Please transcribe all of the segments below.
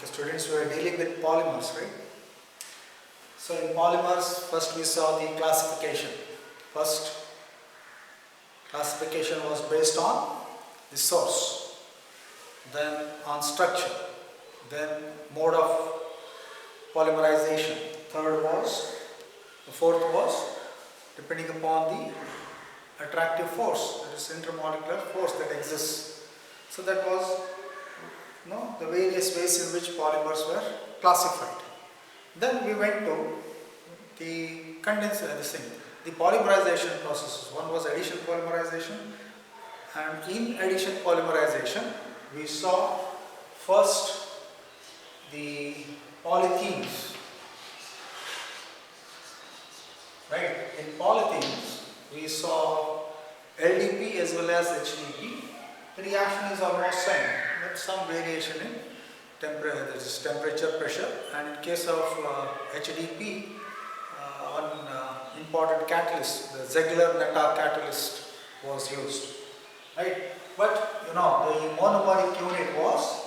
Okay, students, we are dealing with polymers, right? So in polymers, first we saw the classification. First classification was based on the source, then on structure, then mode of polymerization. The fourth was depending upon the attractive force, that is intermolecular force that exists. So that was the various ways in which polymers were classified. Then we went to the the polymerization processes. One was addition polymerization, and in addition polymerization we saw first the polythenes. Right? In polythenes we saw LDP as well as HDP. The reaction is almost same, but some variation in temperature, pressure, and in case of HDP, one important catalyst, the Ziegler-Natta catalyst, was used. Right? But the monomeric unit was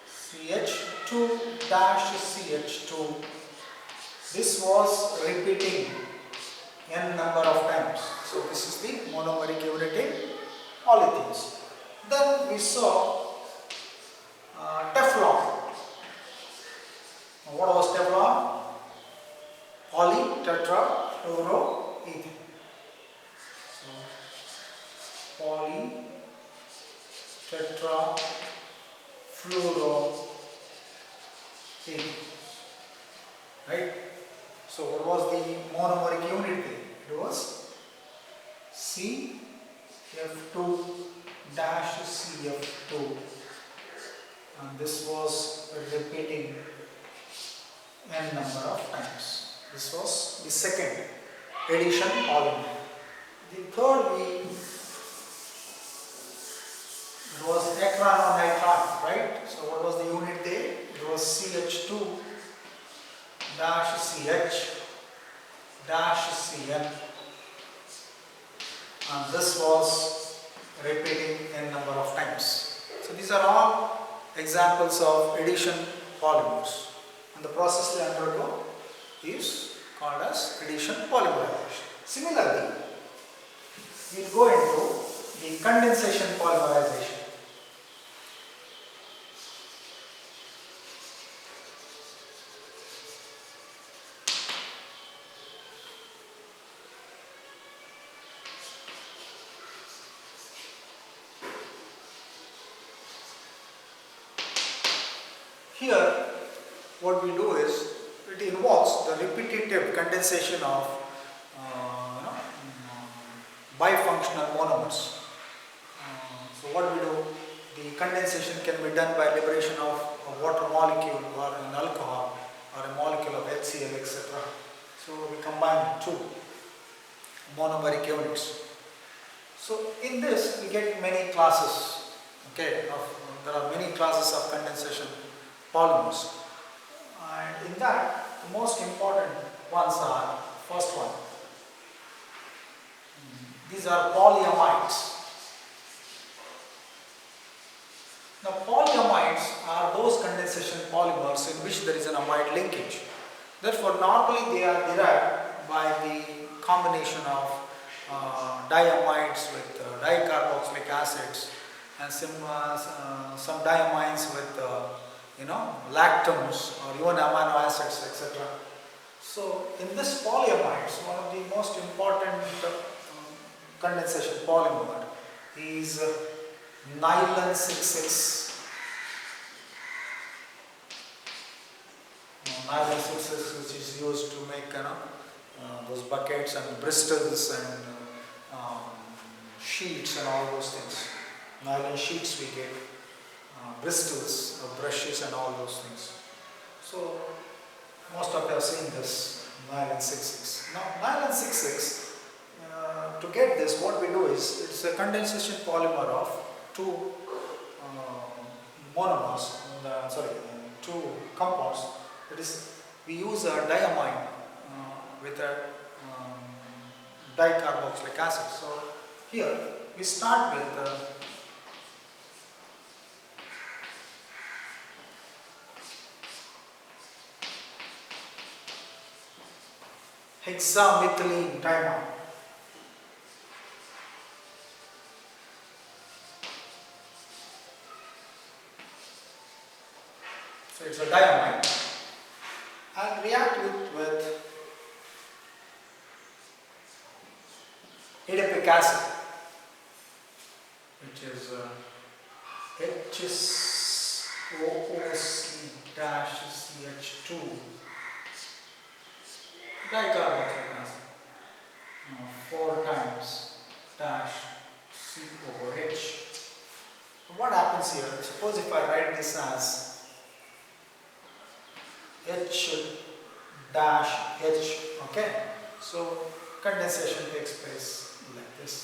CH2-CH2. This was repeating n number of times. So this is the monomeric unit in polythenes. Then we saw Teflon. What was Teflon? Polytetrafluoroethane. So polytetrafluoroethane. Right? So what was the monomeric unit there? It was CF2-CF2, and this was repeating n number of times. This was the second addition polymer. The third it was acrylonitrile, right? So what was the unit there? It was CH2-CH-CN, and this was repeating n number of times. So these are all examples of addition polymers, and the process they undergo is called as addition polymerization. Similarly, we will go into the condensation polymerization. Here, what we do is, it involves the repetitive condensation of bifunctional monomers. So what we do, the condensation can be done by liberation of a water molecule or an alcohol or a molecule of HCl, etc. So we combine two monomeric units. So in this we get many classes. Okay, there are many classes of condensation polymers, and in that the most important ones are, first one, these are polyamides. Now polyamides are those condensation polymers in which there is an amide linkage. Therefore normally they are derived by the combination of diamides with dicarboxylic acids, and some diamines with lactams or even amino acids, etc. So in this polyamides, one of the most important condensation polymer is nylon 6,6. Nylon 6,6, which is used to make those buckets and bristles and sheets and all those things. Nylon sheets we get, bristles, brushes and all those things. So most of you have seen this nylon 6,6. Now nylon 6,6, to get this, what we do is, it's a condensation polymer of two two compounds. That is, we use a diamine with a dicarboxylic acid. So here we start with hexamethylene diamine. So it's a diamine and react with adipic acid, which is HSOOC-CH2 dicarboxylic acid, 4 times dash COOH. What happens here? Suppose if I write this as H dash H, okay? So condensation takes place like this.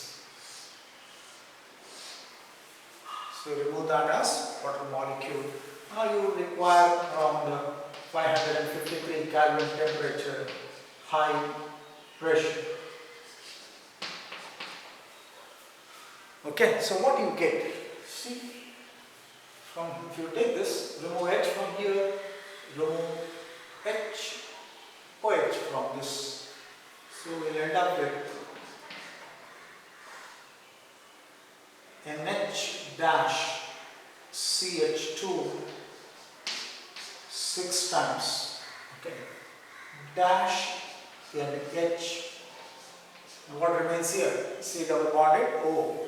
So remove that as water molecule. Now you require around 553 Kelvin temperature, high pressure. Okay, so what you get? See, from if you take this, remove H from here, remove H, OH from this. So we'll end up with NH dash CH2 6 times. Okay, dash NH. And what remains here? C double bonded O.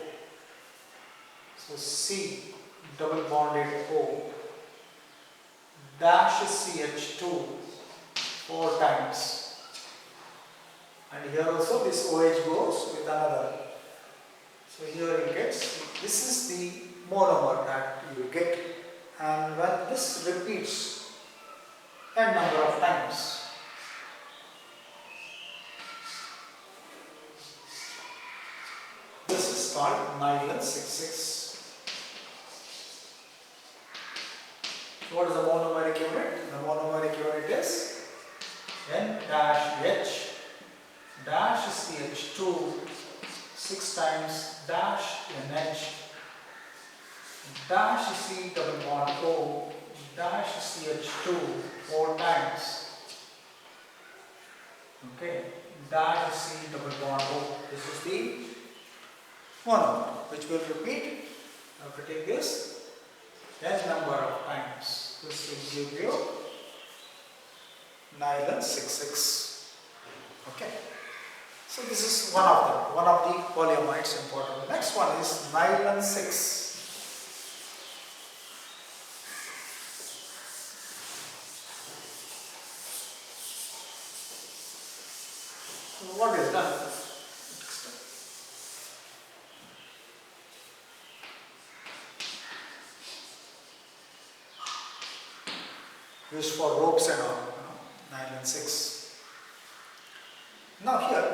So C double bonded O dash CH2 4 times. And here also this OH goes with another. So here you get, this is the monomer that you get, and when this repeats n number of times, this is called nylon 6,6. What is the monomeric unit? The monomeric unit is N-H dash CH2 6 times dash NH dash C double bond O dash CH2 4 times. Okay, dash C double bond O. This is the monomer which will repeat. Now to take this n number of times, this will give you nylon 6,6. Okay. So this is one of the polyamides important. The next one is nylon 6. So what is done? Used for ropes and all, nylon 6. Now here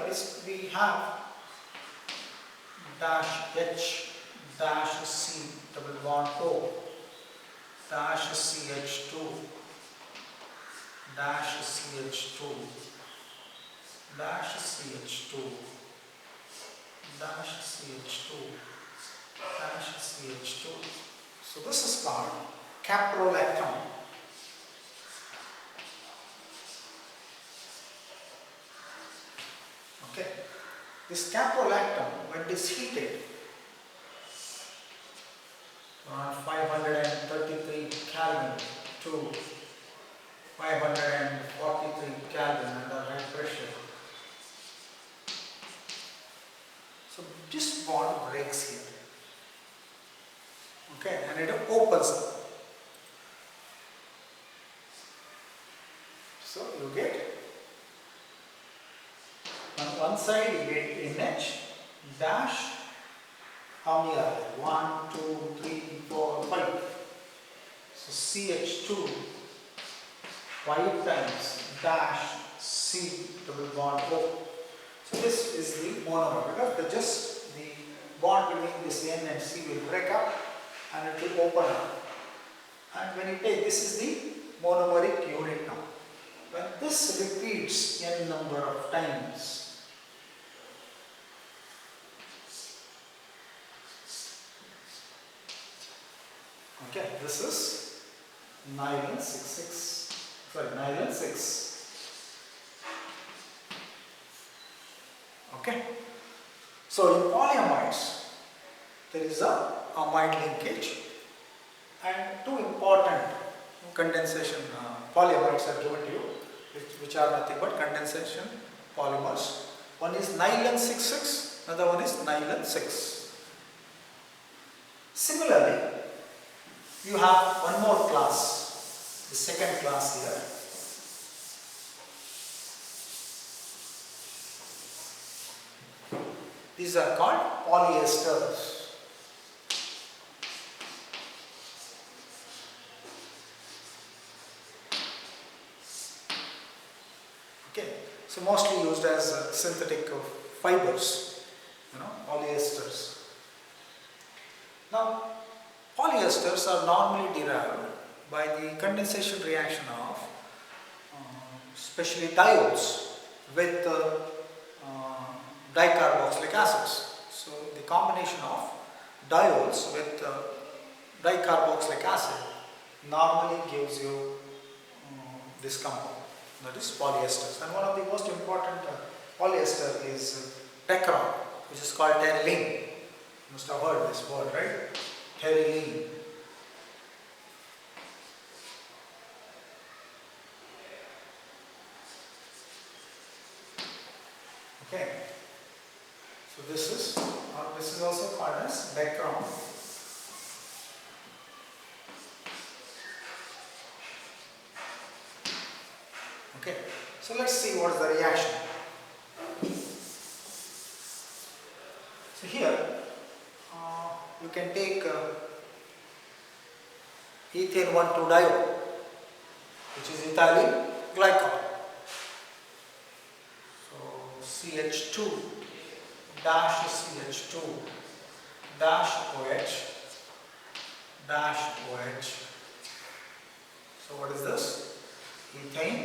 we have dash H dash C double bond O dash CH2 dash CH2 dash CH2 dash CH2 dash CH2. So this is called caprolactam. Okay. This caprolactam, when it is heated around 533 Kelvin to 543 Kelvin under high pressure. So this bond breaks here. Okay, and it opens up. So you get, on one side you get NH dash, how many are there? 1, 2, 3, 4, 5. So CH2 5 times dash C double bond O. So this is the monomer, because the bond between this N and C will break up and it will open up. And when you take, this is the monomeric unit now. When this repeats n number of times, okay, this is nylon 6,6. Sorry, nylon 6. Okay. So in polyamides, there is a amide linkage, and two important condensation polyamides are given to you, which are nothing but condensation polymers. One is nylon 6,6, another one is nylon 6. Similarly, you have one more class, the second class here. These are called polyesters. Okay, so mostly used as synthetic fibers, polyesters. Now, polyesters are normally derived by the condensation reaction of especially diodes with dicarboxylic acids. So the combination of diodes with dicarboxylic acid normally gives you this compound, that is polyesters. And one of the most important polyester is Pecron, which is called terylene. You must have heard this word, right? Terylene. Okay. So this is also called as Pecron. Okay. So let's see what is the reaction. So here you can take ethane 1,2-diol, which is ethylene glycol. So CH2 dash CH2 dash OH dash OH. So what is this? Ethane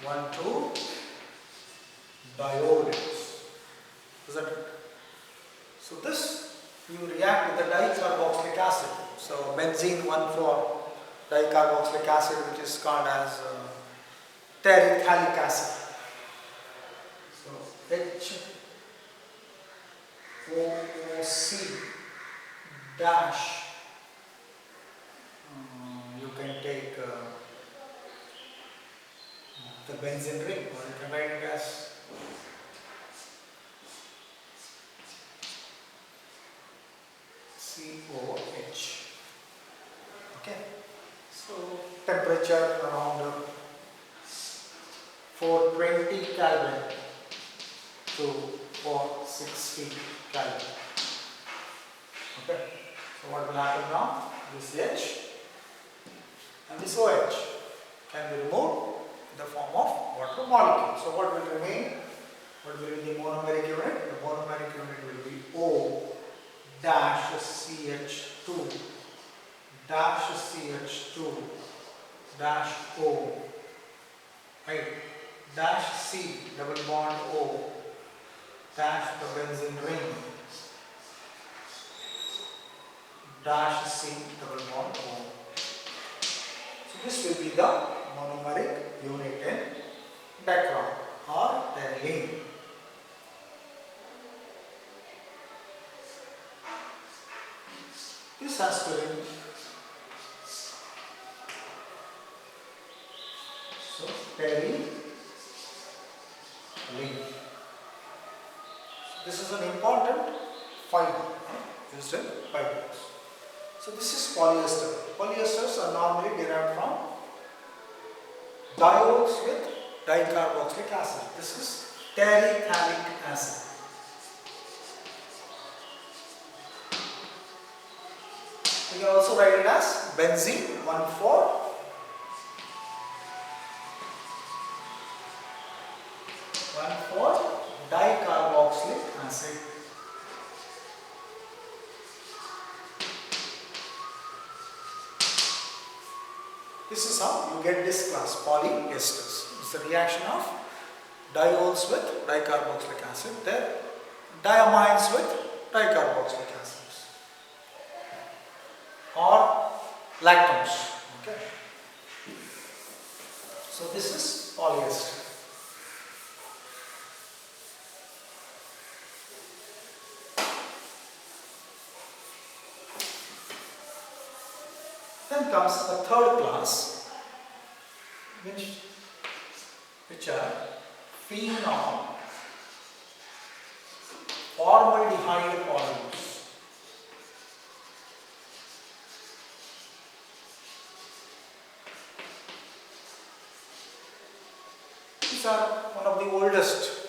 1,2-diol. Is that it? So this you react with the dicarboxylic acid. So benzene 1,4-dicarboxylic acid, which is called as terephthalic acid. So HOOC dash, you can take the benzene ring, or you can write it as COH. Okay, so temperature around 420 Kelvin to 460 Kelvin. Okay, so what will happen now? This H and this OH can be removed in the form of water molecule. So what will remain? What will be the monomeric unit? The monomeric unit will be O dash CH2 dash CH2 dash O, right, dash C double bond O dash the benzene ring dash C double bond O. So this will be the monomeric unit in background or terylene. This has to be so terylene. This is an important fiber used in fibers. So this is polyester. Polyesters are normally derived from diodes with dicarboxylic acid. This is terephthalic acid. You can also write it as benzene 1,4 dicarboxylic acid. This is how you get this class, polyesters. It's the reaction of diols with dicarboxylic acid, then diamides with dicarboxylic acids, or lactams. Okay. So this is polyester. Then comes a third class, which are phenol formaldehyde polymers. These are one of the oldest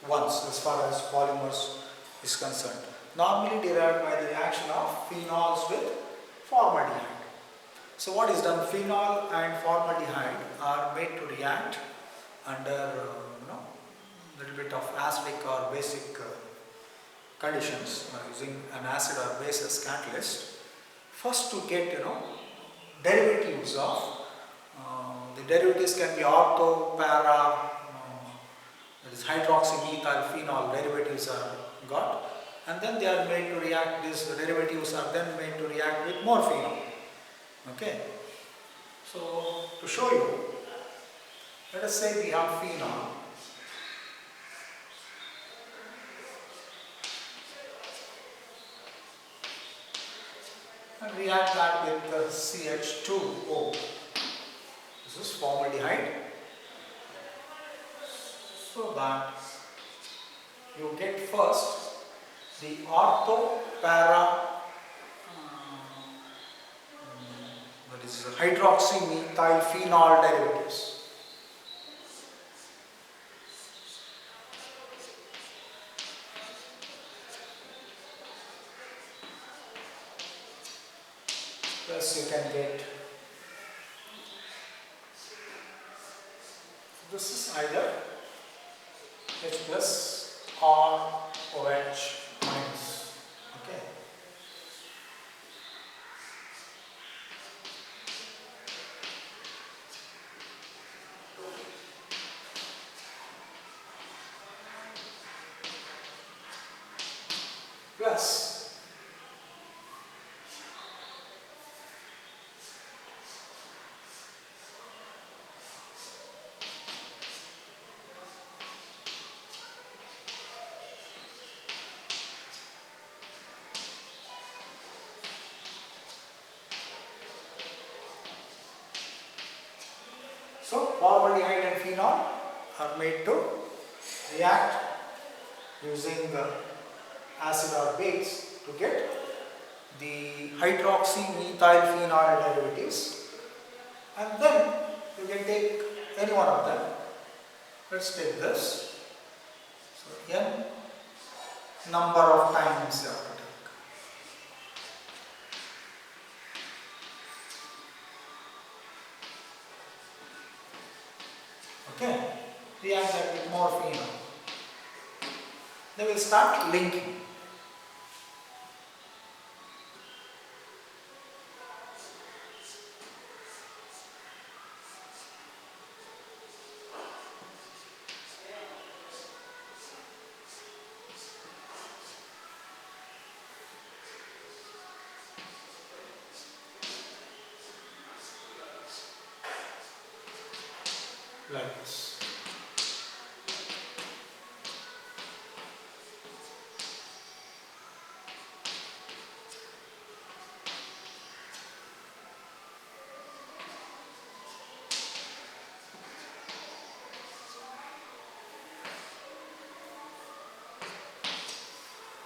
ones as far as polymers is concerned. Normally derived by the reaction of phenols with formaldehyde. So what is done? Phenol and formaldehyde are made to react under little bit of acidic or basic conditions using an acid or base as catalyst. First to get derivatives of the derivatives can be ortho, para, that is hydroxymethyl phenol derivatives are got, and then they are made to react. These derivatives are then made to react with more phenol. Okay. So to show you, let us say we have phenol. And react that with the CH2O. This is formaldehyde. So that you get first the ortho, para, that is hydroxymethyl phenol derivatives. Plus you can get, this is either H plus or OH minus. Okay. Plus so formaldehyde and phenol are made to react using the acid or base to get the hydroxymethyl phenol derivatives, and then you can take any one of them. Let's take this. So n number of times you have to take. Okay, react that with more phenol. They will start linking. Like this.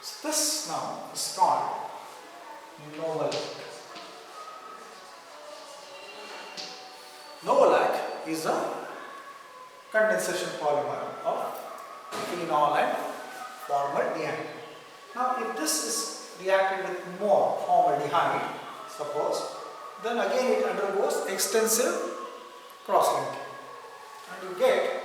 So this now is called Novolac. Novolac is a condensation polymer of phenol and formaldehyde. Now if this is reacted with more formaldehyde, suppose, then again it undergoes extensive cross-linking and you get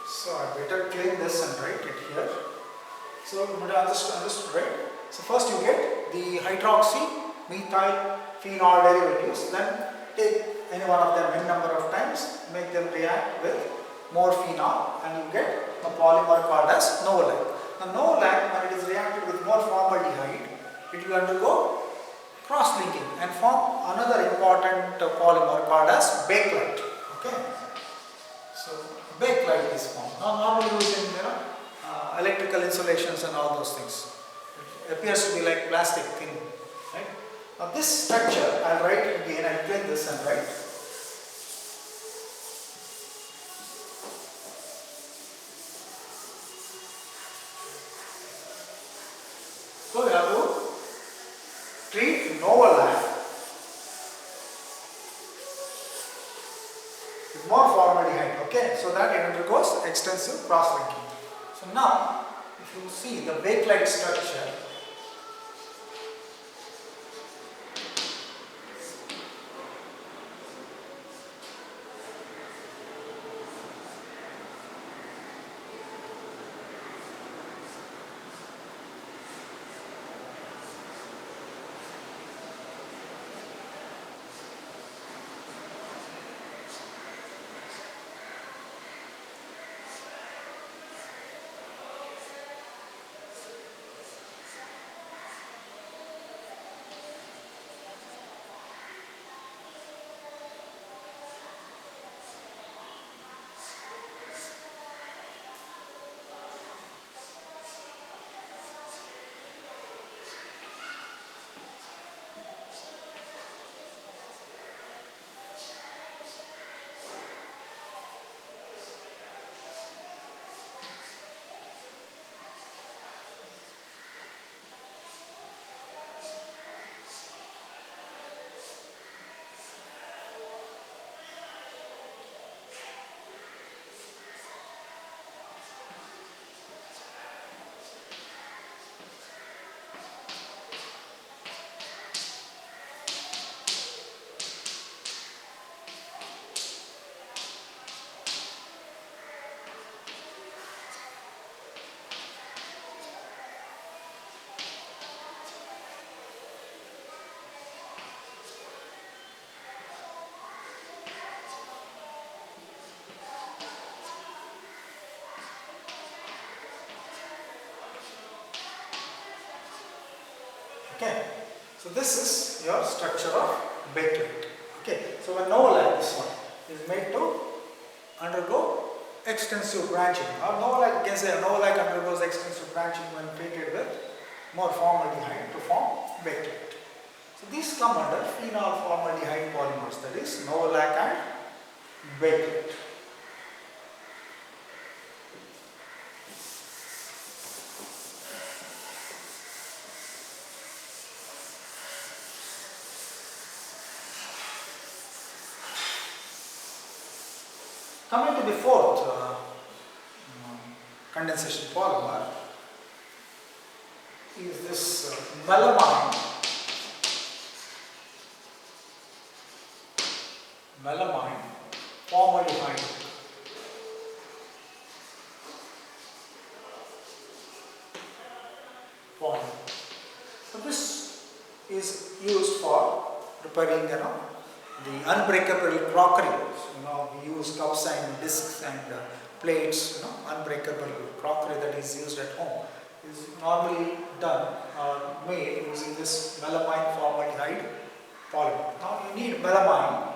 so I better clean this and write it here. So you would have understood, right? So first you get the hydroxy methyl phenol derivatives, then take any one of them n number of times, make them react with more phenol, and you get a polymer called as novolite. Now novolite, when it is reacted with more formaldehyde, it will undergo cross-linking and form another important polymer called as bakelite. Okay, so bakelite is formed. Now normally used in electrical insulations and all those things. It appears to be like plastic thin, right? Now this structure, I'll write again. I'll clean this and write. So you have to treat novolite with more formaldehyde, okay, so that it undergoes extensive cross-linking. So now, if you see the bakelite structure, okay, so this is your structure of bakelite. Okay, so when novolite, this one is made to undergo extensive branching, or novolite, you can say novolite undergoes extensive branching when treated with more formaldehyde to form bakelite. So these come under phenol formaldehyde polymers, that is novolite and bakelite. Coming to the fourth condensation polymer is this melamine formaldehyde polymer. So this is used for preparing the unbreakable crockery. We use cups and discs and plates, unbreakable crockery that is used at home is normally done or made using this melamine formaldehyde polymer. Now you need melamine.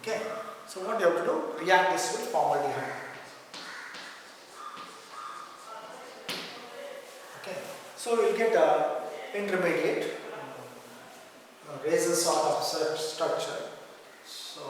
Okay, so what you have to do? React this with formaldehyde. Okay, so we'll get a intermediate razor sort of structure. So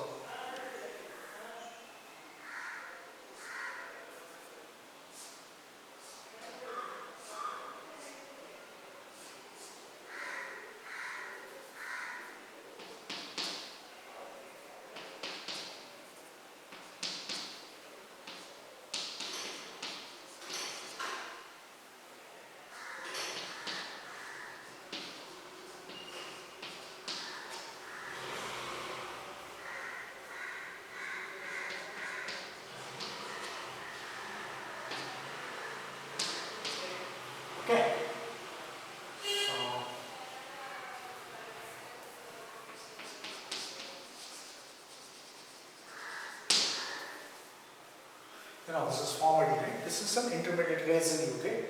this is formaldehyde. This is an intermediate resin, okay.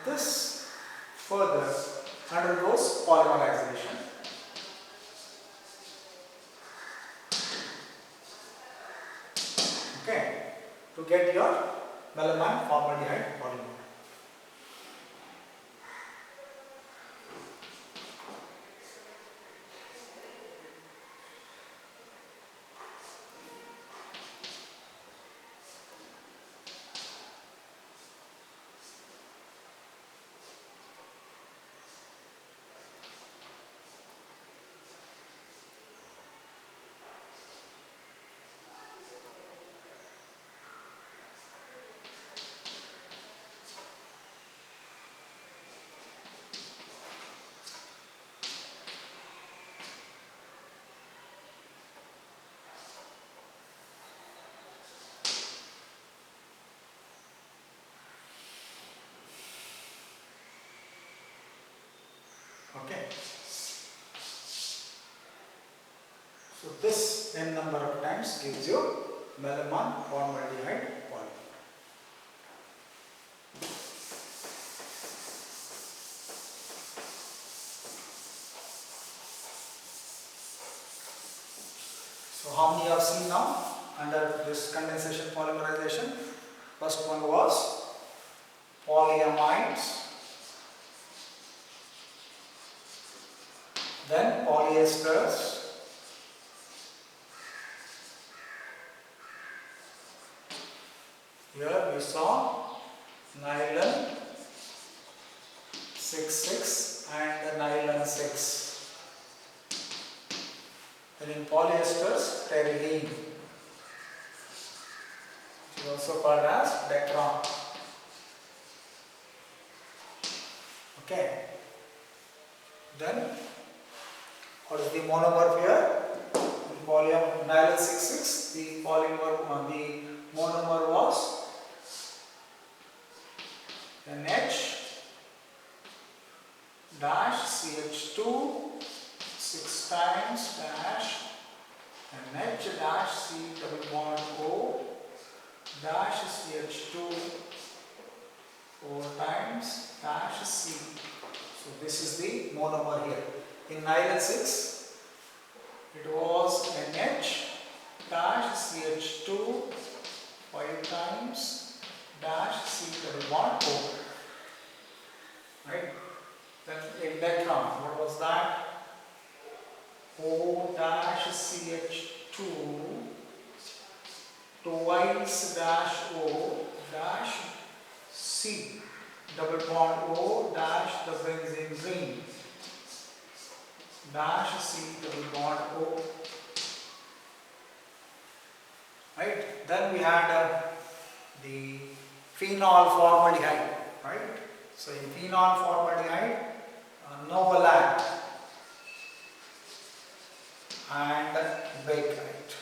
This further undergoes polymerization. Okay, to get your melamine formaldehyde polymer. Okay. So this n number of times gives you melamine formaldehyde polymer. So how many you have seen now under this condensation polymerization? First one was polyamides, then polyesters, here we saw nylon 6,6 and nylon 6. Then in polyesters, terylene, which is also called as decron. Okay. Then what is the monomer here? In nylon 6,6, the polymer, the monomer was NH dash CH2 6 times dash NH dash C double bond O dash CH2 4 times dash C. So this is the monomer here. In nylon 6, it was NH dash CH2 5 times dash C double bond O. Right? Then in decron, what was that? O dash CH2 twice dash O dash C double bond O dash the benzene ring dash C double bond O. Right? Then we had the phenol formaldehyde. Right? So in phenol formaldehyde, novolate and bakelite.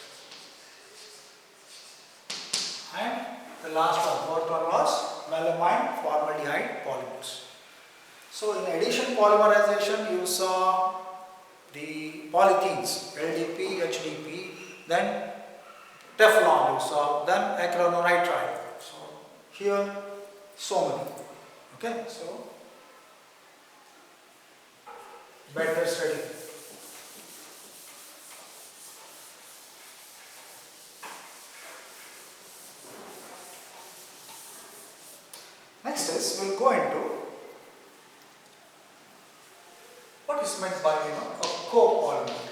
And the last one, fourth one was melamine formaldehyde polymers. So in addition polymerization, you saw the polythenes, LDP, HDP, then Teflon you saw, then acrylonitrile. So here, so many. Okay, so better study. Next is we'll go into what is meant by a copolymer.